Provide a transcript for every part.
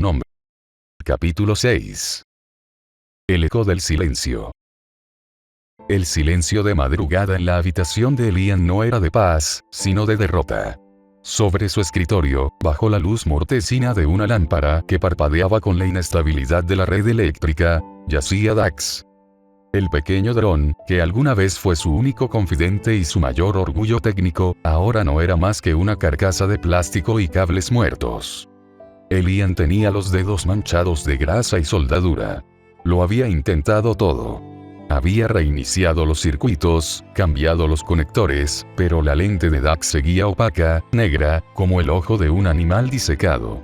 Nombre. Capítulo 6. El eco del silencio. El silencio de madrugada en la habitación de Elian no era de paz, sino de derrota. Sobre su escritorio, bajo la luz mortecina de una lámpara que parpadeaba con la inestabilidad de la red eléctrica, yacía Dax. El pequeño dron, que alguna vez fue su único confidente y su mayor orgullo técnico, ahora no era más que una carcasa de plástico y cables muertos. Elian tenía los dedos manchados de grasa y soldadura. Lo había intentado todo. Había reiniciado los circuitos, cambiado los conectores, pero la lente de Dax seguía opaca, negra, como el ojo de un animal disecado.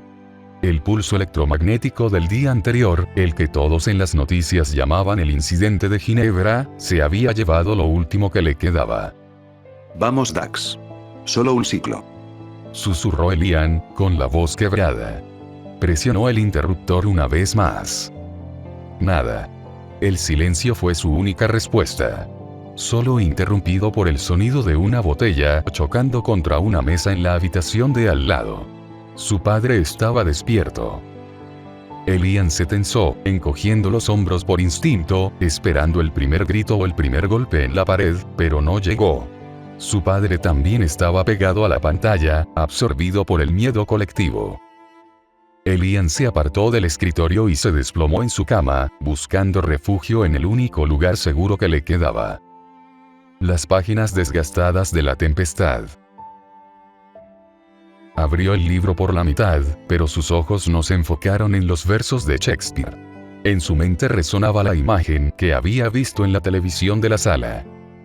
El pulso electromagnético del día anterior, el que todos en las noticias llamaban el incidente de Ginebra, se había llevado lo último que le quedaba. Vamos, Dax. Solo un ciclo. Susurró Elian, con la voz quebrada. Presionó el interruptor una vez más. Nada. El silencio fue su única respuesta. Solo interrumpido por el sonido de una botella chocando contra una mesa en la habitación de al lado. Su padre estaba despierto. Elian se tensó, encogiendo los hombros por instinto, esperando el primer grito o el primer golpe en la pared, pero no llegó. Su padre también estaba pegado a la pantalla, absorbido por el miedo colectivo. Elian se apartó del escritorio y se desplomó en su cama, buscando refugio en el único lugar seguro que le quedaba. Las páginas desgastadas de La Tempestad. Abrió el libro por la mitad, pero sus ojos no se enfocaron en los versos de Shakespeare. En su mente resonaba la imagen que había visto en la televisión de la sala.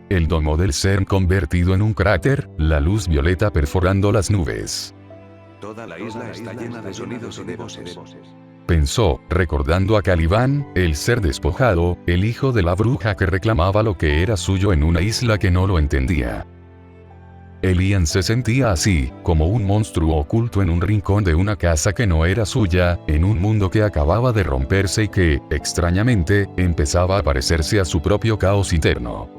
El domo del CERN convertido en un cráter, la luz violeta perforando las nubes. Toda la isla está llena de sonidos y de voces. Pensó, recordando a Caliban, el ser despojado, el hijo de la bruja que reclamaba lo que era suyo en una isla que no lo entendía. Elian se sentía así, como un monstruo oculto en un rincón de una casa que no era suya, en un mundo que acababa de romperse y que, extrañamente, empezaba a parecerse a su propio caos interno.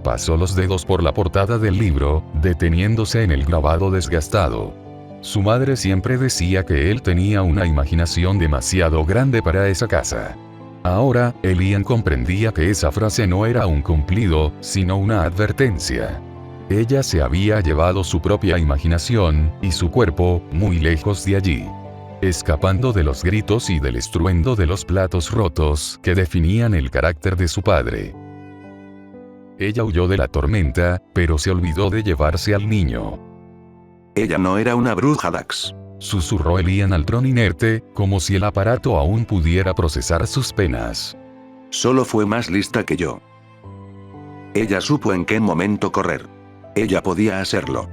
Pasó los dedos por la portada del libro, deteniéndose en el grabado desgastado. Su madre siempre decía que él tenía una imaginación demasiado grande para esa casa. Ahora, Elian comprendía que esa frase no era un cumplido, sino una advertencia. Ella se había llevado su propia imaginación, y su cuerpo, muy lejos de allí. Escapando de los gritos y del estruendo de los platos rotos que definían el carácter de su padre. Ella huyó de la tormenta, pero se olvidó de llevarse al niño. Ella no era una bruja, Dax. Susurró Elian al dron inerte, como si el aparato aún pudiera procesar sus penas. Solo fue más lista que yo. Ella supo en qué momento correr. Ella podía hacerlo.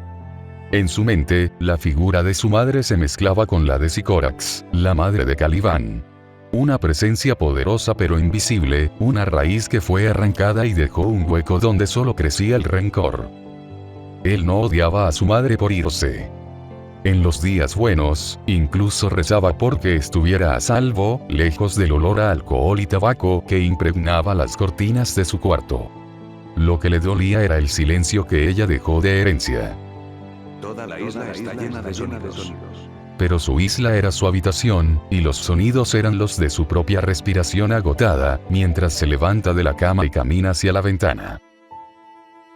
En su mente, la figura de su madre se mezclaba con la de Sycorax, la madre de Caliban. Una presencia poderosa pero invisible, una raíz que fue arrancada y dejó un hueco donde solo crecía el rencor. Él no odiaba a su madre por irse. En los días buenos, incluso rezaba porque estuviera a salvo, lejos del olor a alcohol y tabaco que impregnaba las cortinas de su cuarto. Lo que le dolía era el silencio que ella dejó de herencia. Toda la isla está llena de sonidos. Pero su isla era su habitación, y los sonidos eran los de su propia respiración agotada, mientras se levanta de la cama y camina hacia la ventana.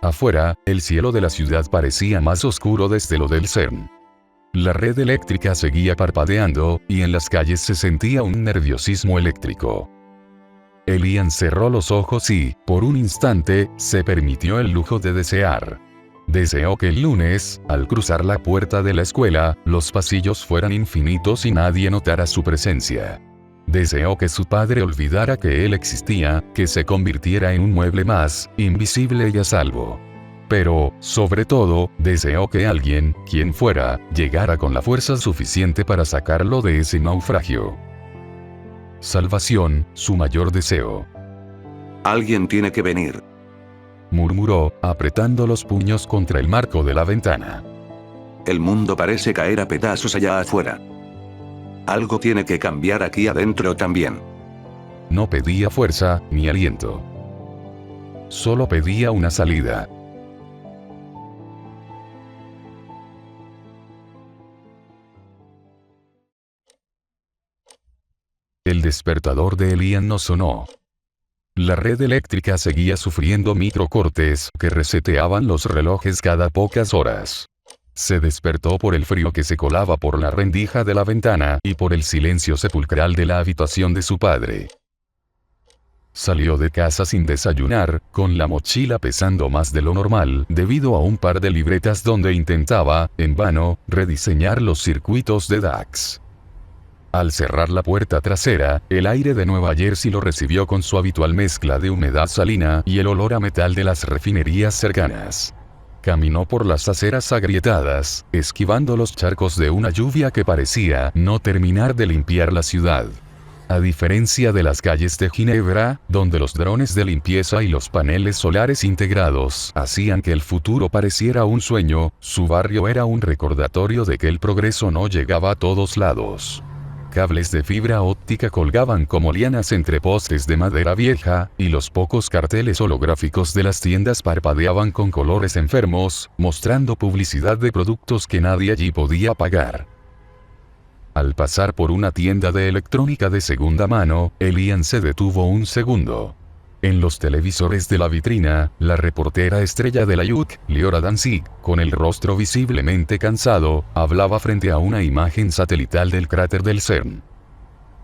Afuera, el cielo de la ciudad parecía más oscuro desde lo del CERN. La red eléctrica seguía parpadeando, y en las calles se sentía un nerviosismo eléctrico. Elian cerró los ojos y, por un instante, se permitió el lujo de desear. Deseó que el lunes, al cruzar la puerta de la escuela, los pasillos fueran infinitos y nadie notara su presencia. Deseó que su padre olvidara que él existía, que se convirtiera en un mueble más, invisible y a salvo. Pero, sobre todo, deseó que alguien, quien fuera, llegara con la fuerza suficiente para sacarlo de ese naufragio. Salvación, su mayor deseo. Alguien tiene que venir, Murmuró, apretando los puños contra el marco de la ventana. el mundo parece caer a pedazos allá afuera. Algo tiene que cambiar aquí adentro también. No pedía fuerza, ni aliento. Solo pedía una salida. El despertador de Elian no sonó. La red eléctrica seguía sufriendo microcortes que reseteaban los relojes cada pocas horas. Se despertó por el frío que se colaba por la rendija de la ventana y por el silencio sepulcral de la habitación de su padre. Salió de casa sin desayunar, con la mochila pesando más de lo normal, debido a un par de libretas donde intentaba, en vano, rediseñar los circuitos de DAX. Al cerrar la puerta trasera, el aire de Nueva Jersey lo recibió con su habitual mezcla de humedad salina y el olor a metal de las refinerías cercanas. Caminó por las aceras agrietadas, esquivando los charcos de una lluvia que parecía no terminar de limpiar la ciudad. A diferencia de las calles de Ginebra, donde los drones de limpieza y los paneles solares integrados hacían que el futuro pareciera un sueño, su barrio era un recordatorio de que el progreso no llegaba a todos lados. Cables de fibra óptica colgaban como lianas entre postes de madera vieja, y los pocos carteles holográficos de las tiendas parpadeaban con colores enfermos, mostrando publicidad de productos que nadie allí podía pagar. Al pasar por una tienda de electrónica de segunda mano, Elian se detuvo un segundo. En los televisores de la vitrina, la reportera estrella de la YUC, Leora Danzig, con el rostro visiblemente cansado, hablaba frente a una imagen satelital del cráter del CERN.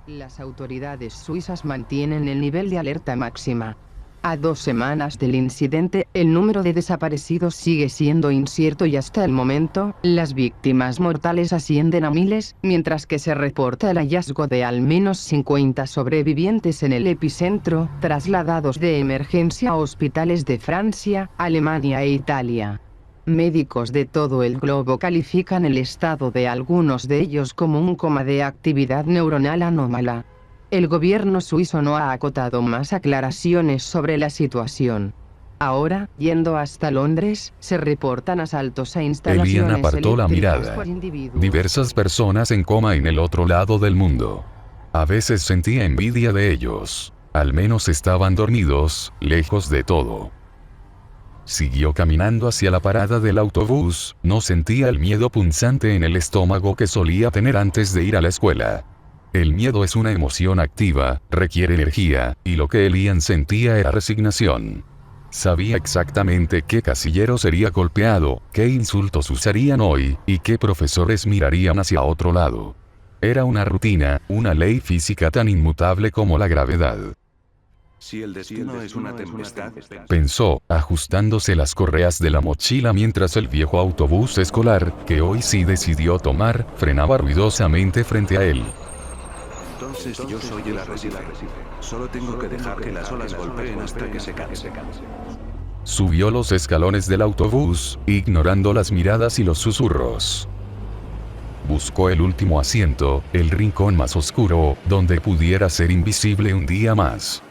Las autoridades suizas mantienen el nivel de alerta máxima. A 2 semanas del incidente, el número de desaparecidos sigue siendo incierto y hasta el momento, las víctimas mortales ascienden a miles, mientras que se reporta el hallazgo de al menos 50 sobrevivientes en el epicentro, trasladados de emergencia a hospitales de Francia, Alemania e Italia. Médicos de todo el globo califican el estado de algunos de ellos como un coma de actividad neuronal anómala. El gobierno suizo no ha acotado más aclaraciones sobre la situación. Ahora, yendo hasta Londres, se reportan asaltos a instalaciones Elian apartó la eléctricas mirada. por individuos. Diversas personas en coma en el otro lado del mundo. A veces sentía envidia de ellos. Al menos estaban dormidos, lejos de todo. Siguió caminando hacia la parada del autobús, no sentía el miedo punzante en el estómago que solía tener antes de ir a la escuela. El miedo es una emoción activa, requiere energía, y lo que Elian sentía era resignación. Sabía exactamente qué casillero sería golpeado, qué insultos usarían hoy, y qué profesores mirarían hacia otro lado. Era una rutina, una ley física tan inmutable como la gravedad. Si el destino es una tempestad, Pensó, ajustándose las correas de la mochila mientras el viejo autobús escolar, que hoy sí decidió tomar, frenaba ruidosamente frente a él. entonces yo soy el arrecife. Solo tengo que dejar que las olas golpeen hasta que se canse. Subió los escalones del autobús, ignorando las miradas y los susurros. Buscó el último asiento, el rincón más oscuro, donde pudiera ser invisible un día más.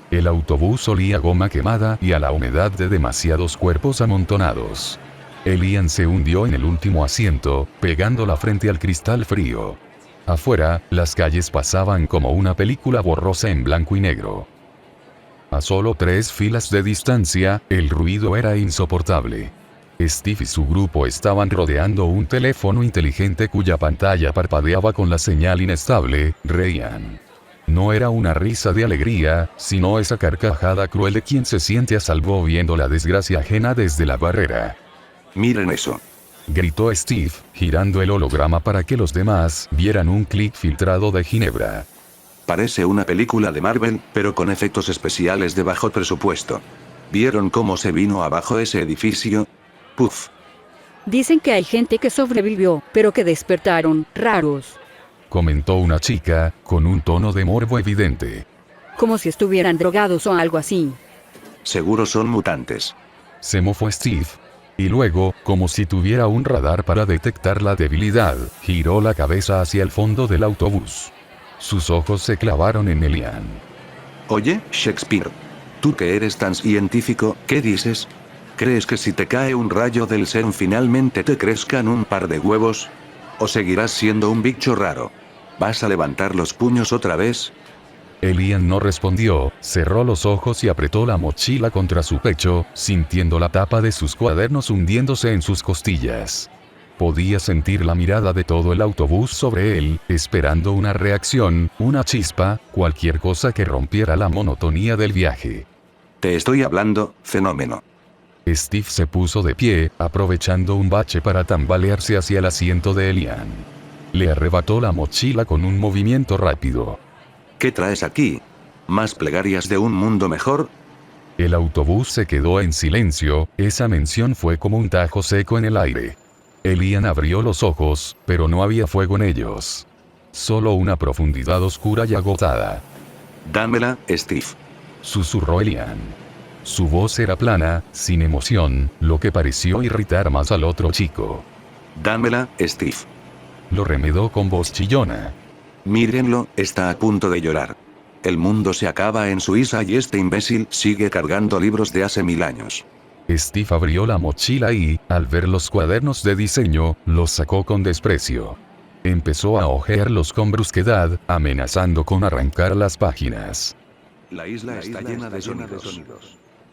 El autobús olía a goma quemada y a la humedad de demasiados cuerpos amontonados. Elian se hundió en el último asiento, pegando la frente al cristal frío. Afuera, las calles pasaban como una película borrosa en blanco y negro. A solo 3 filas de distancia, el ruido era insoportable. Steve y su grupo estaban rodeando un teléfono inteligente cuya pantalla parpadeaba con la señal inestable, reían. No era una risa de alegría, sino esa carcajada cruel de quien se siente a salvo viendo la desgracia ajena desde la barrera. Miren eso. Gritó Steve, girando el holograma para que los demás vieran un clip filtrado de Ginebra. Parece una película de Marvel, pero con efectos especiales de bajo presupuesto. ¿Vieron cómo se vino abajo ese edificio? Puf. Dicen que hay gente que sobrevivió, pero que despertaron, raros. Comentó una chica, con un tono de morbo evidente. Como si estuvieran drogados o algo así. Seguro son mutantes. Se mofó Steve. Y luego, como si tuviera un radar para detectar la debilidad, giró la cabeza hacia el fondo del autobús. Sus ojos se clavaron en Elian. Oye, Shakespeare. Tú que eres tan científico, ¿qué dices? ¿Crees que si te cae un rayo del Zen finalmente te crezcan un par de huevos? ¿O seguirás siendo un bicho raro? ¿Vas a levantar los puños otra vez? Elian no respondió, cerró los ojos y apretó la mochila contra su pecho, sintiendo la tapa de sus cuadernos hundiéndose en sus costillas. Podía sentir la mirada de todo el autobús sobre él, esperando una reacción, una chispa, cualquier cosa que rompiera la monotonía del viaje. Te estoy hablando, fenómeno. Steve se puso de pie, aprovechando un bache para tambalearse hacia el asiento de Elian. Le arrebató la mochila con un movimiento rápido. ¿Qué traes aquí? ¿Más plegarias de un mundo mejor? El autobús se quedó en silencio, esa mención fue como un tajo seco en el aire. Elian abrió los ojos, pero no había fuego en ellos. Solo una profundidad oscura y agotada. Dámela, Steve. Susurró Elian. Su voz era plana, sin emoción, lo que pareció irritar más al otro chico. Dámela, Steve. Lo remedó con voz chillona. Mírenlo, está a punto de llorar. El mundo se acaba en Suiza y este imbécil sigue cargando libros de hace 1000 años. Steve abrió la mochila y, al ver los cuadernos de diseño, los sacó con desprecio. Empezó a hojearlos con brusquedad, amenazando con arrancar las páginas. La isla está llena de sonidos.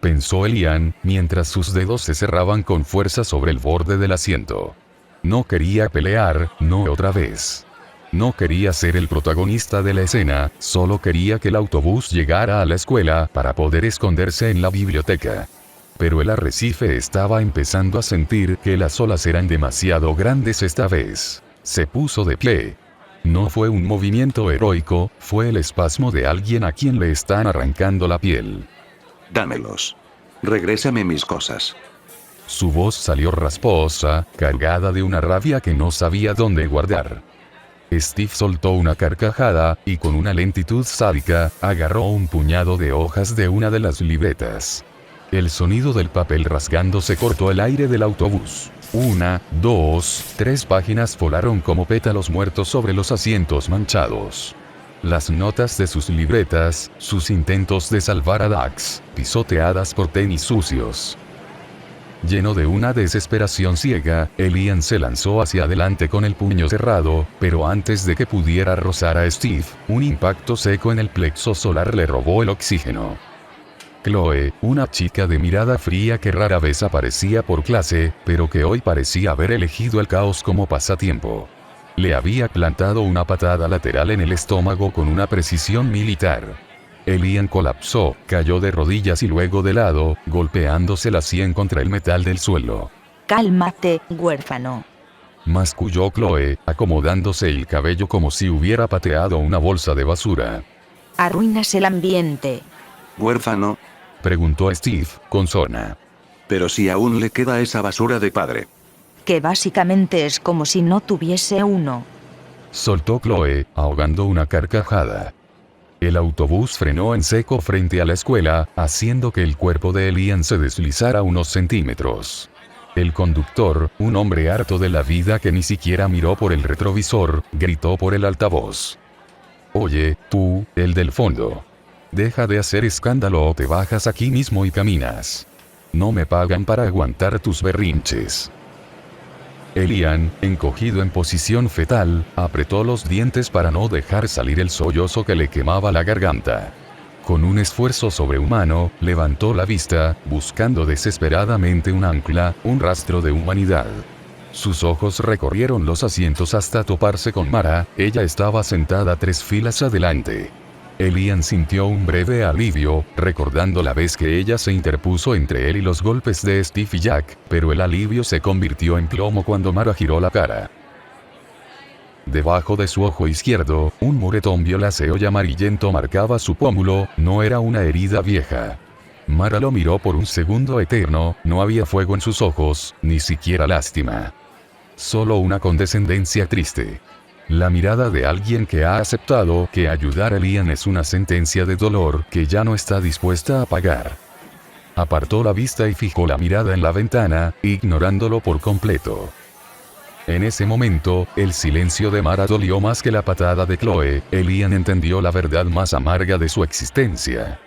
Pensó Elian, mientras sus dedos se cerraban con fuerza sobre el borde del asiento. No quería pelear, no otra vez. No quería ser el protagonista de la escena, solo quería que el autobús llegara a la escuela para poder esconderse en la biblioteca. Pero el arrecife estaba empezando a sentir que las olas eran demasiado grandes esta vez. Se puso de pie. No fue un movimiento heroico, fue el espasmo de alguien a quien le están arrancando la piel. Dámelos. Regrésame mis cosas. Su voz salió rasposa, cargada de una rabia que no sabía dónde guardar. Steve soltó una carcajada, y con una lentitud sádica, agarró un puñado de hojas de una de las libretas. El sonido del papel rasgándose cortó el aire del autobús. 1, 2, 3 páginas volaron como pétalos muertos sobre los asientos manchados. Las notas de sus libretas, sus intentos de salvar a Dax, pisoteadas por tenis sucios. Lleno de una desesperación ciega, Elian se lanzó hacia adelante con el puño cerrado, pero antes de que pudiera rozar a Steve, un impacto seco en el plexo solar le robó el oxígeno. Chloe, una chica de mirada fría que rara vez aparecía por clase, pero que hoy parecía haber elegido el caos como pasatiempo. Le había plantado una patada lateral en el estómago con una precisión militar. Elian colapsó, cayó de rodillas y luego de lado, golpeándose la sien contra el metal del suelo. Cálmate, huérfano. Masculló Chloe, acomodándose el cabello como si hubiera pateado una bolsa de basura. Arruinas el ambiente. ¿Huérfano? Preguntó Steve, con sorna. Pero si aún le queda esa basura de padre. Que básicamente es como si no tuviese uno. Soltó Chloe, ahogando una carcajada. El autobús frenó en seco frente a la escuela, haciendo que el cuerpo de Elian se deslizara unos centímetros. El conductor, un hombre harto de la vida que ni siquiera miró por el retrovisor, gritó por el altavoz. Oye, tú, el del fondo. Deja de hacer escándalo o te bajas aquí mismo y caminas. No me pagan para aguantar tus berrinches. Elian, encogido en posición fetal, apretó los dientes para no dejar salir el sollozo que le quemaba la garganta. Con un esfuerzo sobrehumano, levantó la vista, buscando desesperadamente un ancla, un rastro de humanidad. Sus ojos recorrieron los asientos hasta toparse con Mara, ella estaba sentada 3 filas adelante. Elian sintió un breve alivio, recordando la vez que ella se interpuso entre él y los golpes de Steve y Jack, pero el alivio se convirtió en plomo cuando Mara giró la cara. Debajo de su ojo izquierdo, un moretón violáceo y amarillento marcaba su pómulo, no era una herida vieja. Mara lo miró por un segundo eterno, no había fuego en sus ojos, ni siquiera lástima. Solo una condescendencia triste. La mirada de alguien que ha aceptado que ayudar a Elian es una sentencia de dolor que ya no está dispuesta a pagar. Apartó la vista y fijó la mirada en la ventana, ignorándolo por completo. En ese momento, el silencio de Mara dolió más que la patada de Chloe. Elian entendió la verdad más amarga de su existencia.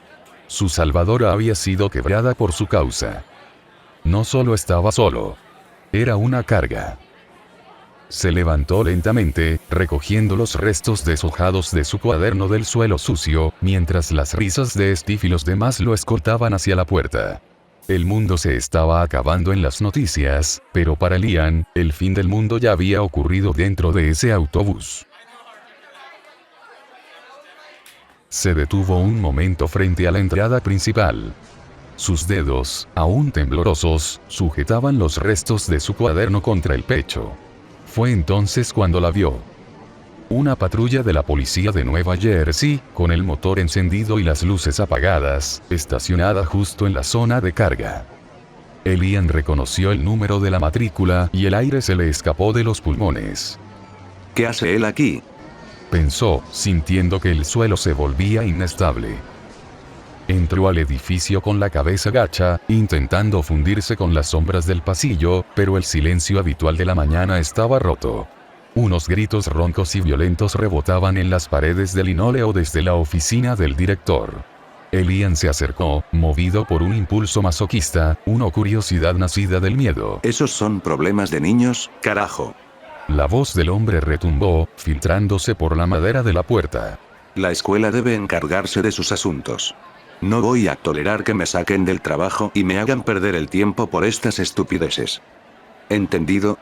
Su salvadora había sido quebrada por su causa. No solo estaba solo. Era una carga. Se levantó lentamente, recogiendo los restos deshojados de su cuaderno del suelo sucio, mientras las risas de Steve y los demás lo escoltaban hacia la puerta. El mundo se estaba acabando en las noticias, pero para Elian, el fin del mundo ya había ocurrido dentro de ese autobús. Se detuvo un momento frente a la entrada principal. Sus dedos, aún temblorosos, sujetaban los restos de su cuaderno contra el pecho. Fue entonces cuando la vio. Una patrulla de la policía de Nueva Jersey, con el motor encendido y las luces apagadas, estacionada justo en la zona de carga. Elian reconoció el número de la matrícula y el aire se le escapó de los pulmones. ¿Qué hace él aquí?, pensó, sintiendo que el suelo se volvía inestable. Entró al edificio con la cabeza gacha, intentando fundirse con las sombras del pasillo, pero el silencio habitual de la mañana estaba roto. Unos gritos roncos y violentos rebotaban en las paredes de linóleo desde la oficina del director. Elian se acercó, movido por un impulso masoquista, una curiosidad nacida del miedo. Esos son problemas de niños, carajo. La voz del hombre retumbó, filtrándose por la madera de la puerta. La escuela debe encargarse de sus asuntos. No voy a tolerar que me saquen del trabajo y me hagan perder el tiempo por estas estupideces. ¿Entendido?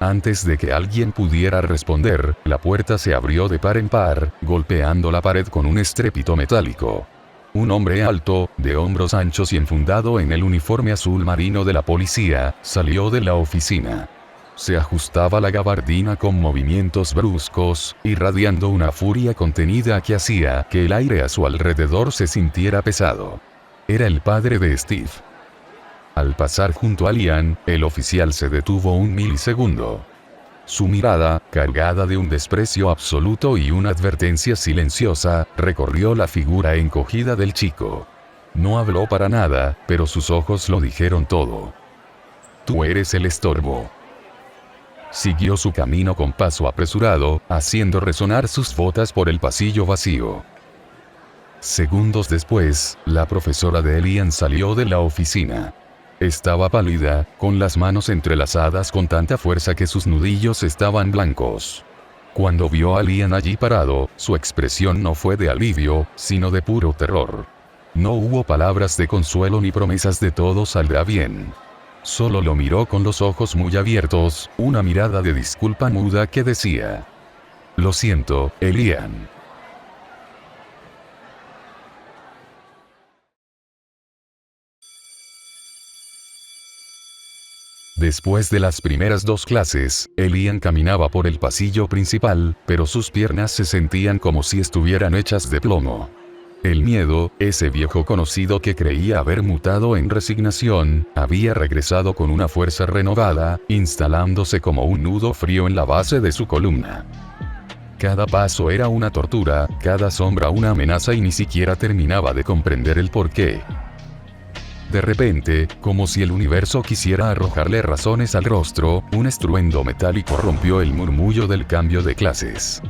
Antes de que alguien pudiera responder, la puerta se abrió de par en par, golpeando la pared con un estrépito metálico. Un hombre alto, de hombros anchos y enfundado en el uniforme azul marino de la policía, salió de la oficina. Se ajustaba la gabardina con movimientos bruscos, irradiando una furia contenida que hacía que el aire a su alrededor se sintiera pesado. Era el padre de Steve. Al pasar junto a Elian, el oficial se detuvo un milisegundo. Su mirada, cargada de un desprecio absoluto y una advertencia silenciosa, recorrió la figura encogida del chico. No habló para nada, pero sus ojos lo dijeron todo. Tú eres el estorbo. Siguió su camino con paso apresurado, haciendo resonar sus botas por el pasillo vacío. Segundos después, la profesora de Elian salió de la oficina. Estaba pálida, con las manos entrelazadas con tanta fuerza que sus nudillos estaban blancos. Cuando vio a Elian allí parado, su expresión no fue de alivio, sino de puro terror. No hubo palabras de consuelo ni promesas de todo saldrá bien. Solo lo miró con los ojos muy abiertos, una mirada de disculpa muda que decía: lo siento, Elian. Después de las primeras 2 clases, Elian caminaba por el pasillo principal, pero sus piernas se sentían como si estuvieran hechas de plomo. El miedo, ese viejo conocido que creía haber mutado en resignación, había regresado con una fuerza renovada, instalándose como un nudo frío en la base de su columna. Cada paso era una tortura, cada sombra una amenaza y ni siquiera terminaba de comprender el porqué. De repente, como si el universo quisiera arrojarle razones al rostro, un estruendo metálico rompió el murmullo del cambio de clases.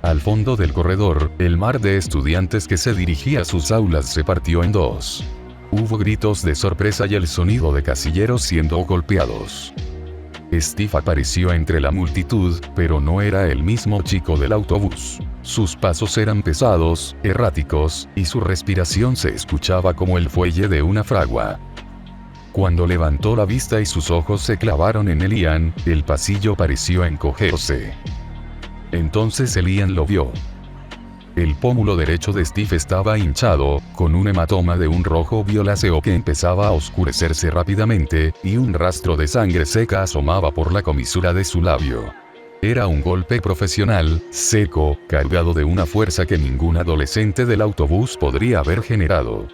Al fondo del corredor, el mar de estudiantes que se dirigía a sus aulas se partió en 2. Hubo gritos de sorpresa y el sonido de casilleros siendo golpeados. Steve apareció entre la multitud, pero no era el mismo chico del autobús. Sus pasos eran pesados, erráticos, y su respiración se escuchaba como el fuelle de una fragua. Cuando levantó la vista y sus ojos se clavaron en Elian, el pasillo pareció encogerse. Entonces Elian lo vio. El pómulo derecho de Steve estaba hinchado, con un hematoma de un rojo violáceo que empezaba a oscurecerse rápidamente, y un rastro de sangre seca asomaba por la comisura de su labio. Era un golpe profesional, seco, cargado de una fuerza que ningún adolescente del autobús podría haber generado.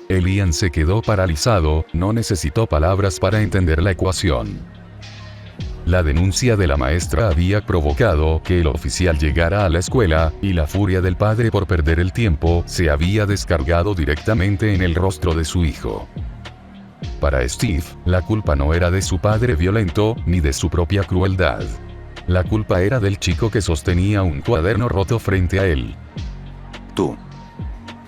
Elian se quedó paralizado, no necesitó palabras para entender la ecuación. La denuncia de la maestra había provocado que el oficial llegara a la escuela, y la furia del padre por perder el tiempo se había descargado directamente en el rostro de su hijo. Para Steve, la culpa no era de su padre violento, ni de su propia crueldad. La culpa era del chico que sostenía un cuaderno roto frente a él. Tú.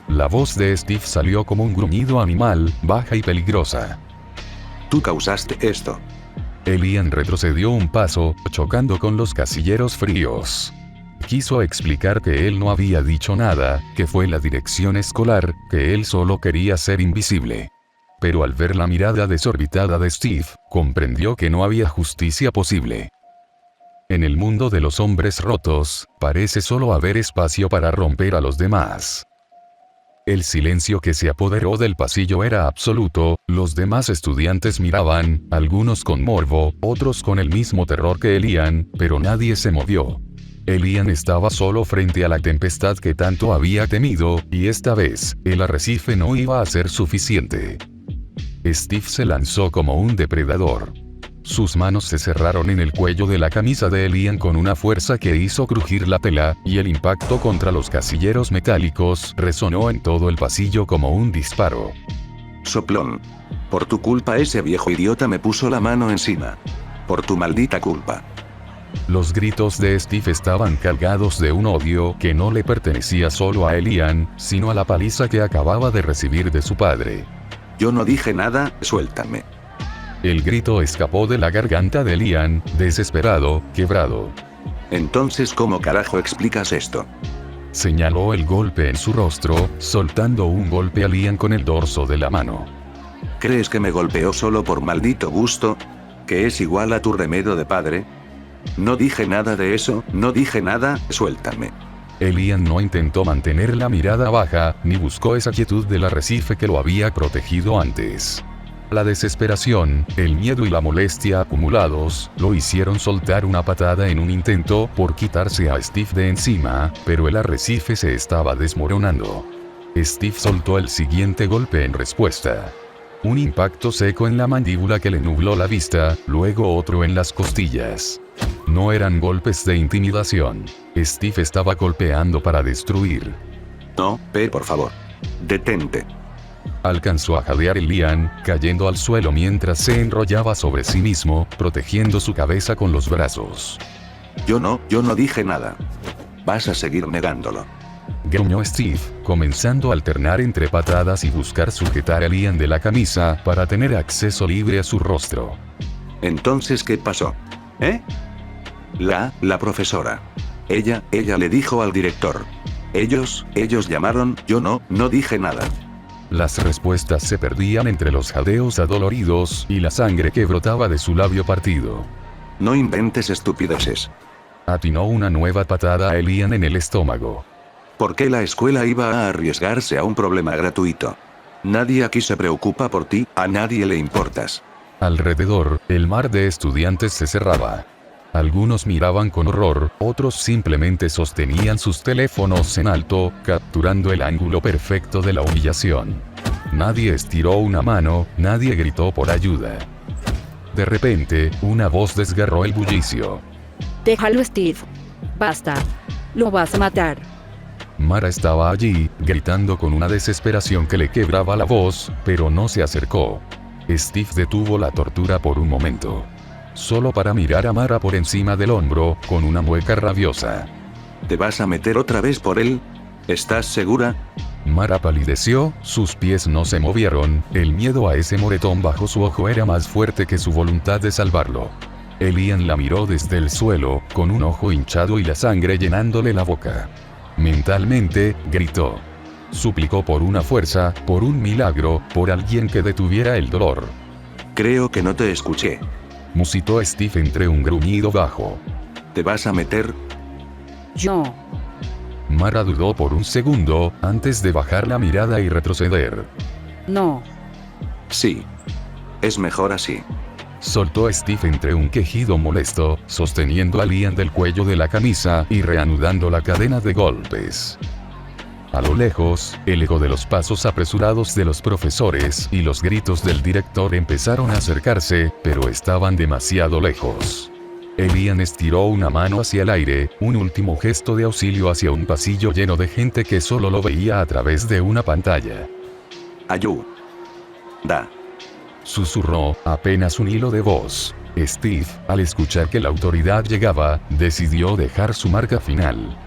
La voz de Steve salió como un gruñido animal, baja y peligrosa. Tú causaste esto. Elian retrocedió un paso, chocando con los casilleros fríos. Quiso explicar que él no había dicho nada, que fue la dirección escolar, que él solo quería ser invisible. Pero al ver la mirada desorbitada de Steve, comprendió que no había justicia posible. En el mundo de los hombres rotos, parece solo haber espacio para romper a los demás. El silencio que se apoderó del pasillo era absoluto, los demás estudiantes miraban, algunos con morbo, otros con el mismo terror que Elian, pero nadie se movió. Elian estaba solo frente a la tempestad que tanto había temido, y esta vez, el arrecife no iba a ser suficiente. Steve se lanzó como un depredador. Sus manos se cerraron en el cuello de la camisa de Elian con una fuerza que hizo crujir la tela, y el impacto contra los casilleros metálicos resonó en todo el pasillo como un disparo. Soplón. Por tu culpa ese viejo idiota me puso la mano encima. Por tu maldita culpa. Los gritos de Steve estaban cargados de un odio que no le pertenecía solo a Elian, sino a la paliza que acababa de recibir de su padre. Yo no dije nada, suéltame. El grito escapó de la garganta de Elian, desesperado, quebrado. Entonces, ¿cómo carajo explicas esto? Señaló el golpe en su rostro, soltando un golpe a Elian con el dorso de la mano. ¿Crees que me golpeó solo por maldito gusto? ¿Que es igual a tu remedio de padre? No dije nada de eso, no dije nada, suéltame. Elian no intentó mantener la mirada baja, ni buscó esa quietud del arrecife que lo había protegido antes. La desesperación, el miedo y la molestia acumulados, lo hicieron soltar una patada en un intento por quitarse a Steve de encima, pero el arrecife se estaba desmoronando. Steve soltó el siguiente golpe en respuesta. Un impacto seco en la mandíbula que le nubló la vista, luego otro en las costillas. No eran golpes de intimidación. Steve estaba golpeando para destruir. No, por favor. Detente. Alcanzó a jadear Elian, cayendo al suelo mientras se enrollaba sobre sí mismo, protegiendo su cabeza con los brazos. Yo no dije nada. Vas a seguir negándolo. Gruñó Steve, comenzando a alternar entre patadas y buscar sujetar a Elian de la camisa para tener acceso libre a su rostro. Entonces, ¿qué pasó? La profesora. Ella le dijo al director. Ellos llamaron, yo no dije nada. Las respuestas se perdían entre los jadeos adoloridos y la sangre que brotaba de su labio partido. No inventes estupideces. Atinó una nueva patada a Elian en el estómago. ¿Por qué la escuela iba a arriesgarse a un problema gratuito? Nadie aquí se preocupa por ti, a nadie le importas. Alrededor, el mar de estudiantes se cerraba. Algunos miraban con horror, otros simplemente sostenían sus teléfonos en alto, capturando el ángulo perfecto de la humillación. Nadie estiró una mano, nadie gritó por ayuda. De repente, una voz desgarró el bullicio. Déjalo, Steve. Basta. Lo vas a matar. Mara estaba allí, gritando con una desesperación que le quebraba la voz, pero no se acercó. Steve detuvo la tortura por un momento. Solo para mirar a Mara por encima del hombro, con una mueca rabiosa. ¿Te vas a meter otra vez por él? ¿Estás segura? Mara palideció, sus pies no se movieron, el miedo a ese moretón bajo su ojo era más fuerte que su voluntad de salvarlo. Elian la miró desde el suelo, con un ojo hinchado y la sangre llenándole la boca. Mentalmente, gritó. Suplicó por una fuerza, por un milagro, por alguien que detuviera el dolor. Creo que no te escuché. Musitó Steve entre un gruñido bajo. ¿Te vas a meter? Yo. Mara dudó por un segundo, antes de bajar la mirada y retroceder. No. Sí. Es mejor así. Soltó Steve entre un quejido molesto, sosteniendo a Elian del cuello de la camisa y reanudando la cadena de golpes. A lo lejos, el eco de los pasos apresurados de los profesores y los gritos del director empezaron a acercarse, pero estaban demasiado lejos. Elian estiró una mano hacia el aire, un último gesto de auxilio hacia un pasillo lleno de gente que solo lo veía a través de una pantalla. Ayú. Da. Susurró, apenas un hilo de voz. Steve, al escuchar que la autoridad llegaba, decidió dejar su marca final.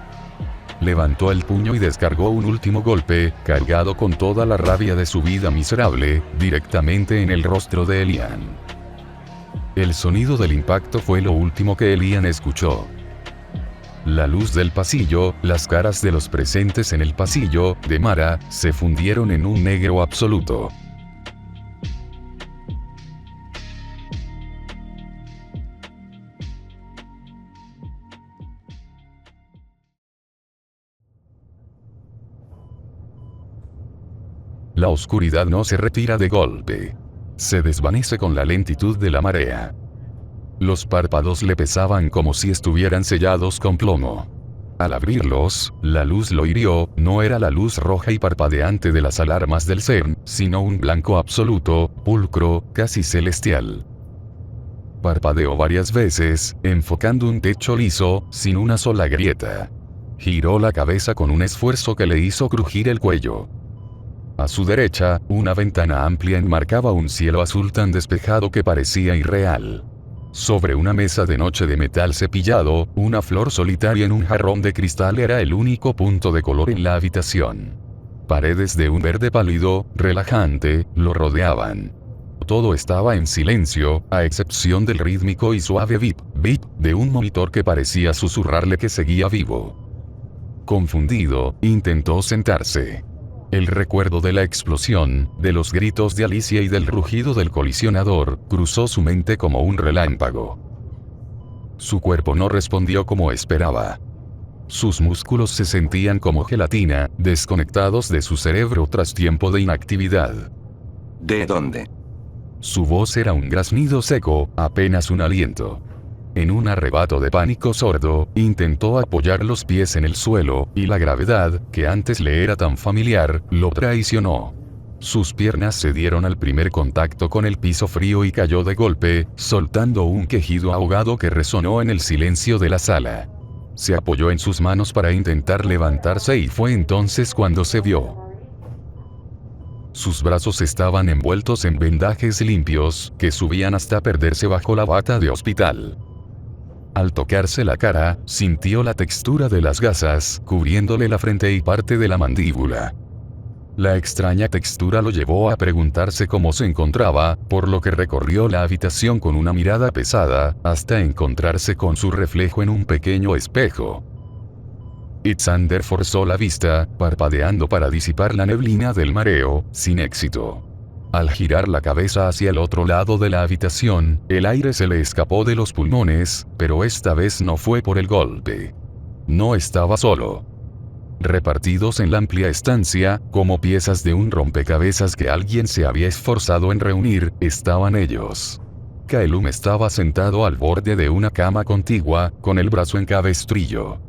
Levantó el puño y descargó un último golpe, cargado con toda la rabia de su vida miserable, directamente en el rostro de Elian. El sonido del impacto fue lo último que Elian escuchó. La luz del pasillo, las caras de los presentes en el pasillo, de Mara, se fundieron en un negro absoluto. La oscuridad no se retira de golpe. Se desvanece con la lentitud de la marea. Los párpados le pesaban como si estuvieran sellados con plomo. Al abrirlos, la luz lo hirió, no era la luz roja y parpadeante de las alarmas del CERN, sino un blanco absoluto, pulcro, casi celestial. Parpadeó varias veces, enfocando un techo liso, sin una sola grieta. Giró la cabeza con un esfuerzo que le hizo crujir el cuello. A su derecha, una ventana amplia enmarcaba un cielo azul tan despejado que parecía irreal. Sobre una mesa de noche de metal cepillado, una flor solitaria en un jarrón de cristal era el único punto de color en la habitación. Paredes de un verde pálido, relajante, lo rodeaban. Todo estaba en silencio, a excepción del rítmico y suave bip, bip, de un monitor que parecía susurrarle que seguía vivo. Confundido, intentó sentarse. El recuerdo de la explosión, de los gritos de Alicia y del rugido del colisionador, cruzó su mente como un relámpago. Su cuerpo no respondió como esperaba. Sus músculos se sentían como gelatina, desconectados de su cerebro tras tiempo de inactividad. ¿De dónde? Su voz era un graznido seco, apenas un aliento. En un arrebato de pánico sordo, intentó apoyar los pies en el suelo, y la gravedad, que antes le era tan familiar, lo traicionó. Sus piernas cedieron al primer contacto con el piso frío y cayó de golpe, soltando un quejido ahogado que resonó en el silencio de la sala. Se apoyó en sus manos para intentar levantarse y fue entonces cuando se vio. Sus brazos estaban envueltos en vendajes limpios, que subían hasta perderse bajo la bata de hospital. Al tocarse la cara, sintió la textura de las gasas, cubriéndole la frente y parte de la mandíbula. La extraña textura lo llevó a preguntarse cómo se encontraba, por lo que recorrió la habitación con una mirada pesada, hasta encontrarse con su reflejo en un pequeño espejo. Itzander forzó la vista, parpadeando para disipar la neblina del mareo, sin éxito. Al girar la cabeza hacia el otro lado de la habitación, el aire se le escapó de los pulmones, pero esta vez no fue por el golpe. No estaba solo. Repartidos en la amplia estancia, como piezas de un rompecabezas que alguien se había esforzado en reunir, estaban ellos. Kaelum estaba sentado al borde de una cama contigua, con el brazo en cabestrillo.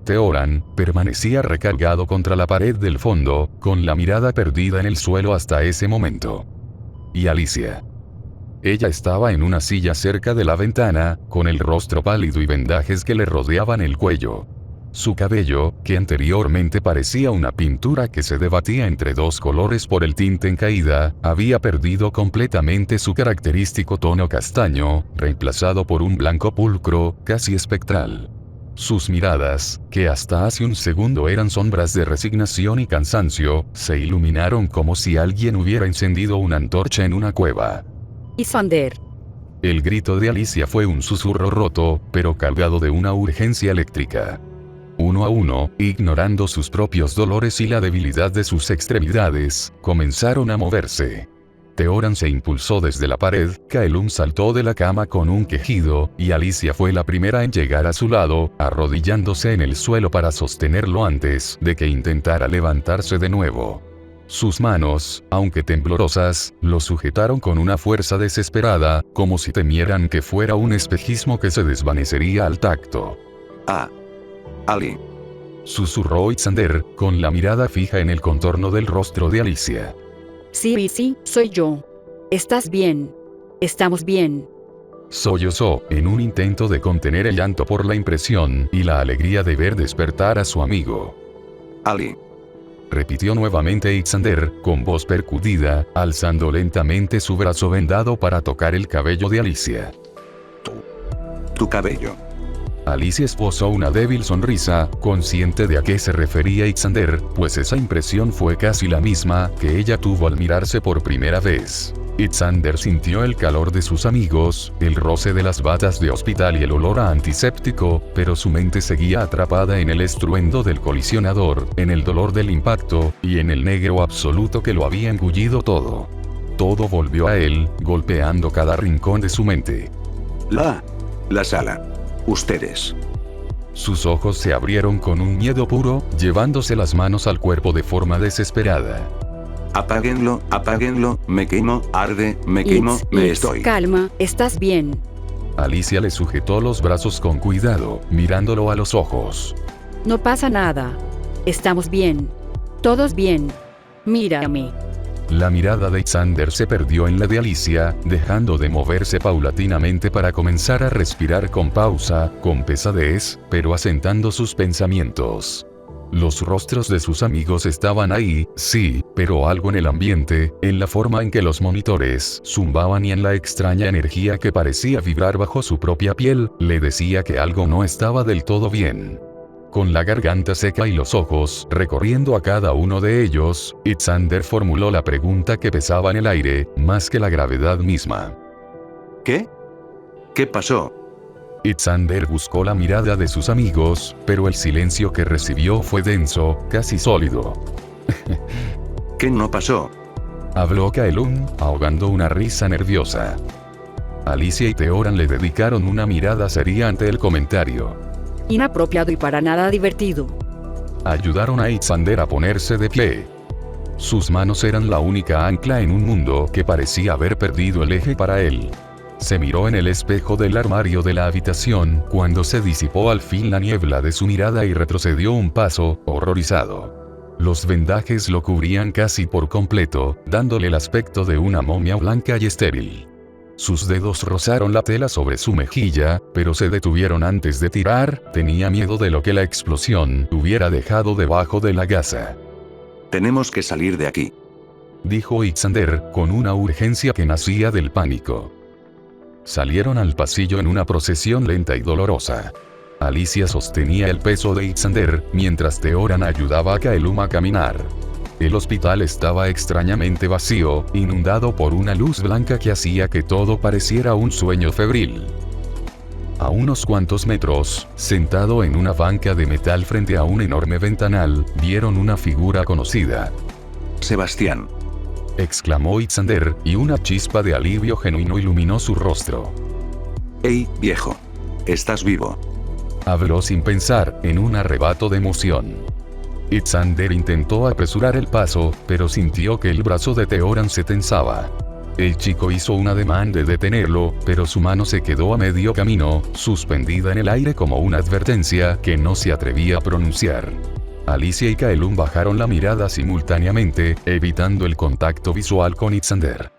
Theoran permanecía recargado contra la pared del fondo, con la mirada perdida en el suelo hasta ese momento. Y Alicia. Ella estaba en una silla cerca de la ventana, con el rostro pálido y vendajes que le rodeaban el cuello. Su cabello, que anteriormente parecía una pintura que se debatía entre dos colores por el tinte en caída, había perdido completamente su característico tono castaño, reemplazado por un blanco pulcro, casi espectral. Sus miradas, que hasta hace un segundo eran sombras de resignación y cansancio, se iluminaron como si alguien hubiera encendido una antorcha en una cueva. Isander. El grito de Alicia fue un susurro roto, pero cargado de una urgencia eléctrica. Uno a uno, ignorando sus propios dolores y la debilidad de sus extremidades, comenzaron a moverse. Theoran se impulsó desde la pared, Kaelum saltó de la cama con un quejido, y Alicia fue la primera en llegar a su lado, arrodillándose en el suelo para sostenerlo antes de que intentara levantarse de nuevo. Sus manos, aunque temblorosas, lo sujetaron con una fuerza desesperada, como si temieran que fuera un espejismo que se desvanecería al tacto. Ah. Ali. Susurró Itzander, con la mirada fija en el contorno del rostro de Alicia. Sí, soy yo. ¿Estás bien? Estamos bien. Sollozó, en un intento de contener el llanto por la impresión y la alegría de ver despertar a su amigo. Ali. repitió nuevamente Ixander, con voz percudida, alzando lentamente su brazo vendado para tocar el cabello de Alicia. Tu cabello. Alicia esbozó una débil sonrisa, consciente de a qué se refería Ixander, pues esa impresión fue casi la misma que ella tuvo al mirarse por primera vez. Ixander sintió el calor de sus amigos, el roce de las batas de hospital y el olor a antiséptico, pero su mente seguía atrapada en el estruendo del colisionador, en el dolor del impacto, y en el negro absoluto que lo había engullido todo. Todo volvió a él, golpeando cada rincón de su mente. La sala. Ustedes. Sus ojos se abrieron con un miedo puro, llevándose las manos al cuerpo de forma desesperada. Apáguenlo, me quemo, arde, me quemo, me estoy. Calma, estás bien. Alicia le sujetó los brazos con cuidado, mirándolo a los ojos. No pasa nada. Estamos bien. Todos bien. Mírame. La mirada de Ixander se perdió en la de Alicia, dejando de moverse paulatinamente para comenzar a respirar con pausa, con pesadez, pero asentando sus pensamientos. Los rostros de sus amigos estaban ahí, sí, pero algo en el ambiente, en la forma en que los monitores zumbaban y en la extraña energía que parecía vibrar bajo su propia piel, le decía que algo no estaba del todo bien. Con la garganta seca y los ojos recorriendo a cada uno de ellos, Ixander formuló la pregunta que pesaba en el aire, más que la gravedad misma. ¿Qué? ¿Qué pasó? Ixander buscó la mirada de sus amigos, pero el silencio que recibió fue denso, casi sólido. ¿Qué no pasó? Habló Kaelum, ahogando una risa nerviosa. Alicia y Teoran le dedicaron una mirada seria ante el comentario. Inapropiado y para nada divertido. Ayudaron a Ixander a ponerse de pie. Sus manos eran la única ancla en un mundo que parecía haber perdido el eje para él. Se miró en el espejo del armario de la habitación cuando se disipó al fin la niebla de su mirada y retrocedió un paso, horrorizado. Los vendajes lo cubrían casi por completo, dándole el aspecto de una momia blanca y estéril. Sus dedos rozaron la tela sobre su mejilla, pero se detuvieron antes de tirar, tenía miedo de lo que la explosión hubiera dejado debajo de la gasa. Tenemos que salir de aquí, dijo Ixander, con una urgencia que nacía del pánico. Salieron al pasillo en una procesión lenta y dolorosa. Alicia sostenía el peso de Ixander, mientras Teoran ayudaba a Kaelum a caminar. El hospital estaba extrañamente vacío, inundado por una luz blanca que hacía que todo pareciera un sueño febril. A unos cuantos metros, sentado en una banca de metal frente a un enorme ventanal, vieron una figura conocida. Sebastián, exclamó Ixander, y una chispa de alivio genuino iluminó su rostro. Hey, viejo. Estás vivo. Habló sin pensar, en un arrebato de emoción. Ixander intentó apresurar el paso, pero sintió que el brazo de Teoran se tensaba. El chico hizo un ademán de detenerlo, pero su mano se quedó a medio camino, suspendida en el aire como una advertencia que no se atrevía a pronunciar. Alicia y Kaelum bajaron la mirada simultáneamente, evitando el contacto visual con Ixander.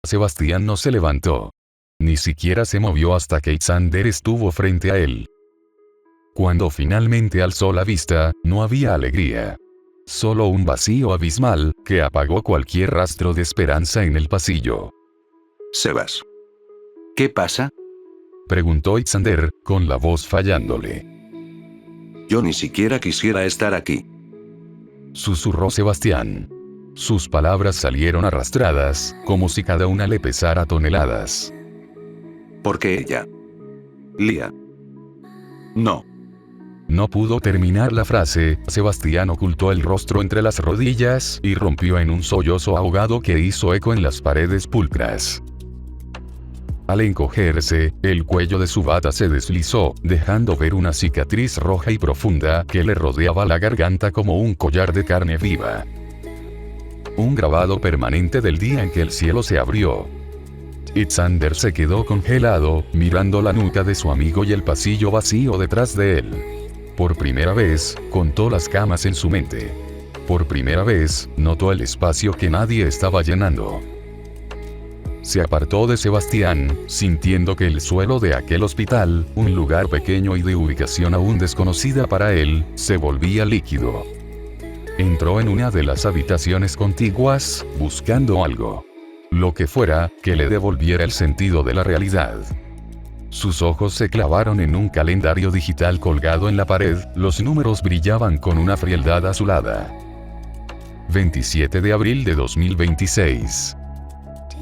Sebastián no se levantó. Ni siquiera se movió hasta que Ixander estuvo frente a él. Cuando finalmente alzó la vista, no había alegría. Solo un vacío abismal, que apagó cualquier rastro de esperanza en el pasillo. Sebas. ¿Qué pasa? Preguntó Ixander, con la voz fallándole. Yo ni siquiera quisiera estar aquí. Susurró Sebastián. Sus palabras salieron arrastradas, como si cada una le pesara toneladas. ¿Por qué ella? Lía. No. No pudo terminar la frase, Sebastián ocultó el rostro entre las rodillas y rompió en un sollozo ahogado que hizo eco en las paredes pulcras. Al encogerse, el cuello de su bata se deslizó, dejando ver una cicatriz roja y profunda que le rodeaba la garganta como un collar de carne viva. Un grabado permanente del día en que el cielo se abrió. Ixander se quedó congelado, mirando la nuca de su amigo y el pasillo vacío detrás de él. Por primera vez, contó las camas en su mente. Por primera vez, notó el espacio que nadie estaba llenando. se apartó de Sebastián, sintiendo que el suelo de aquel hospital, un lugar pequeño y de ubicación aún desconocida para él, se volvía líquido. Entró en una de las habitaciones contiguas, buscando algo. Lo que fuera, que le devolviera el sentido de la realidad. Sus ojos se clavaron en un calendario digital colgado en la pared, los números brillaban con una frialdad azulada. 27 de abril de 2026.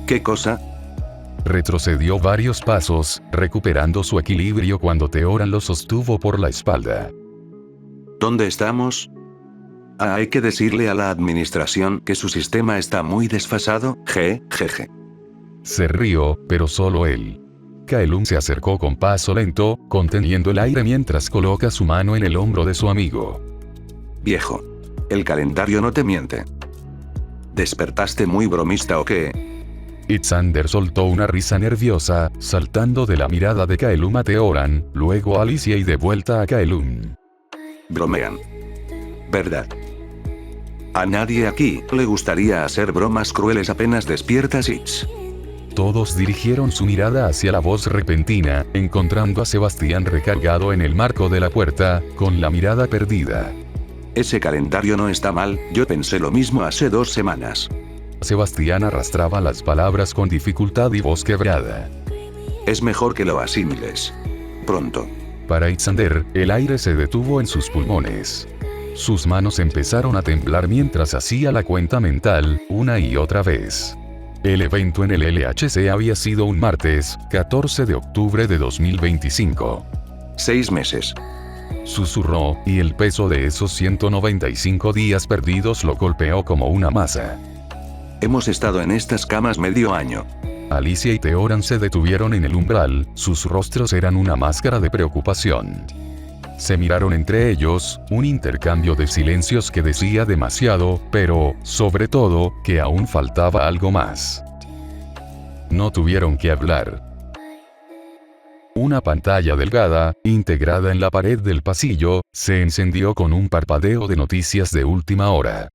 ¿Qué cosa? Retrocedió varios pasos, recuperando su equilibrio cuando Teoran lo sostuvo por la espalda. ¿Dónde estamos? Hay que decirle a la administración que su sistema está muy desfasado, jeje. Se rió, pero solo él. Kaelum se acercó con paso lento, conteniendo el aire mientras coloca su mano en el hombro de su amigo. Viejo. El calendario no te miente. ¿Despertaste muy bromista o qué? Itzander soltó una risa nerviosa, saltando de la mirada de Kaelum a Teoran, luego a Alicia y de vuelta a Kaelum. Bromean. ¿Verdad? A nadie aquí le gustaría hacer bromas crueles apenas despiertas Itz. Todos dirigieron su mirada hacia la voz repentina, encontrando a Sebastián recargado en el marco de la puerta, con la mirada perdida. Ese calendario no está mal, yo pensé lo mismo hace 2 semanas. Sebastián arrastraba las palabras con dificultad y voz quebrada. Es mejor que lo asimiles. Pronto. Para Itzander, el aire se detuvo en sus pulmones. Sus manos empezaron a temblar mientras hacía la cuenta mental, una y otra vez. El evento en el LHC había sido un martes, 14 de octubre de 2025. 6 meses. Susurró, y el peso de esos 195 días perdidos lo golpeó como una masa. Hemos estado en estas camas medio año. Alicia y Teoran se detuvieron en el umbral, sus rostros eran una máscara de preocupación. Se miraron entre ellos, un intercambio de silencios que decía demasiado, pero, sobre todo, que aún faltaba algo más. No tuvieron que hablar. Una pantalla delgada, integrada en la pared del pasillo, se encendió con un parpadeo de noticias de última hora.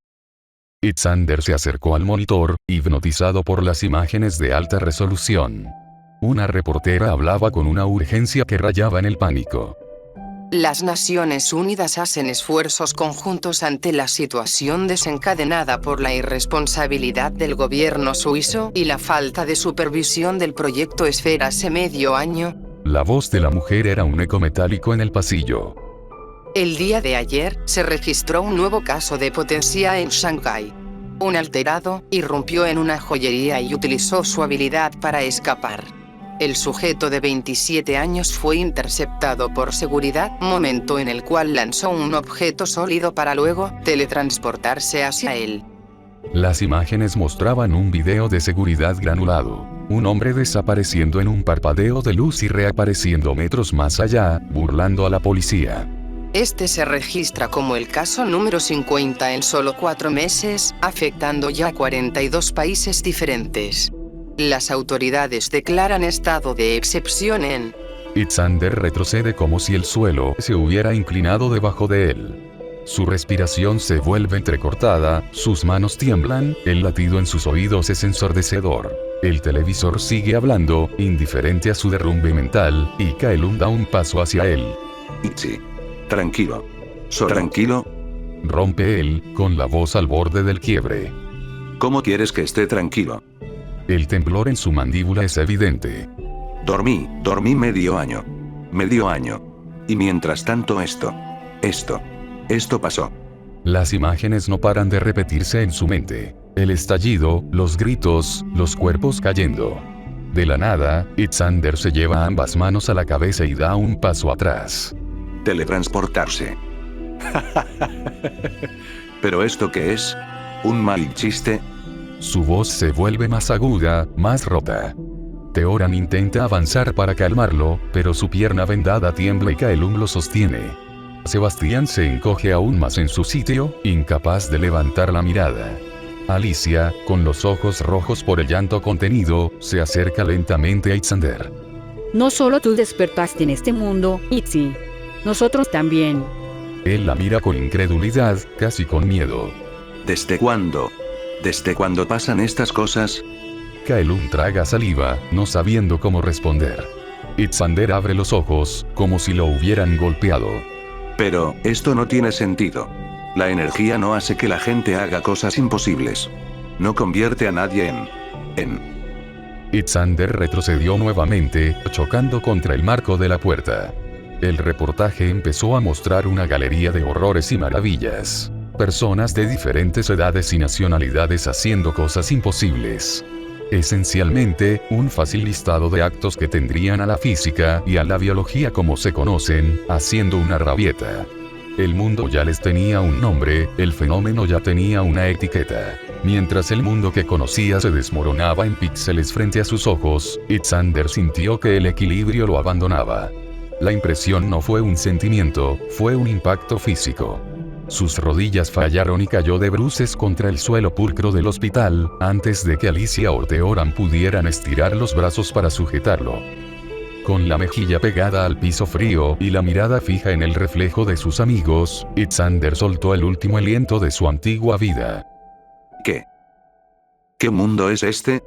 Itzander se acercó al monitor, hipnotizado por las imágenes de alta resolución. Una reportera hablaba con una urgencia que rayaba en el pánico. Las Naciones Unidas hacen esfuerzos conjuntos ante la situación desencadenada por la irresponsabilidad del gobierno suizo y la falta de supervisión del proyecto Esfera hace medio año. La voz de la mujer era un eco metálico en el pasillo. El día de ayer, se registró un nuevo caso de potencia en Shanghái. Un alterado irrumpió en una joyería y utilizó su habilidad para escapar. El sujeto de 27 años fue interceptado por seguridad, momento en el cual lanzó un objeto sólido para luego teletransportarse hacia él. Las imágenes mostraban un video de seguridad granulado. Un hombre desapareciendo en un parpadeo de luz y reapareciendo metros más allá, burlando a la policía. Este se registra como el caso número 50 en solo 4 meses, afectando ya a 42 países diferentes. Las autoridades declaran estado de excepción en... Itzander retrocede como si el suelo se hubiera inclinado debajo de él. Su respiración se vuelve entrecortada, sus manos tiemblan, el latido en sus oídos es ensordecedor. El televisor sigue hablando, indiferente a su derrumbe mental, y Kaelum da un paso hacia él. Itzy. Tranquilo. Tranquilo. Rompe él, con la voz al borde del quiebre. ¿Cómo quieres que esté tranquilo? El temblor en su mandíbula es evidente. Dormí medio año. Y mientras tanto esto pasó. Las imágenes no paran de repetirse en su mente. El estallido, los gritos, los cuerpos cayendo. De la nada, Itzander se lleva ambas manos a la cabeza y da un paso atrás. Teletransportarse. ¿Pero esto qué es? ¿Un mal chiste? Su voz se vuelve más aguda, más rota. Teoran intenta avanzar para calmarlo, pero su pierna vendada tiembla y Kaelum lo sostiene. Sebastián se encoge aún más en su sitio, incapaz de levantar la mirada. Alicia, con los ojos rojos por el llanto contenido, se acerca lentamente a Itzander. No solo tú despertaste en este mundo, Itzy. Nosotros también. Él la mira con incredulidad, casi con miedo. ¿Desde cuándo? ¿Desde cuándo pasan estas cosas? Elun traga saliva, no sabiendo cómo responder. Itzander abre los ojos, como si lo hubieran golpeado. Pero, esto no tiene sentido. La energía no hace que la gente haga cosas imposibles. No convierte a nadie en... Itzander retrocedió nuevamente, chocando contra el marco de la puerta. El reportaje empezó a mostrar una galería de horrores y maravillas. Personas de diferentes edades y nacionalidades haciendo cosas imposibles. Esencialmente, un fácil listado de actos que tendrían a la física y a la biología como se conocen, haciendo una rabieta. El mundo ya les tenía un nombre, el fenómeno ya tenía una etiqueta. Mientras el mundo que conocía se desmoronaba en píxeles frente a sus ojos, Itzander sintió que el equilibrio lo abandonaba. La impresión no fue un sentimiento, fue un impacto físico. Sus rodillas fallaron y cayó de bruces contra el suelo pulcro del hospital, antes de que Alicia o Teoran pudieran estirar los brazos para sujetarlo. Con la mejilla pegada al piso frío y la mirada fija en el reflejo de sus amigos, Itzander soltó el último aliento de su antigua vida. ¿Qué? ¿Qué mundo es este?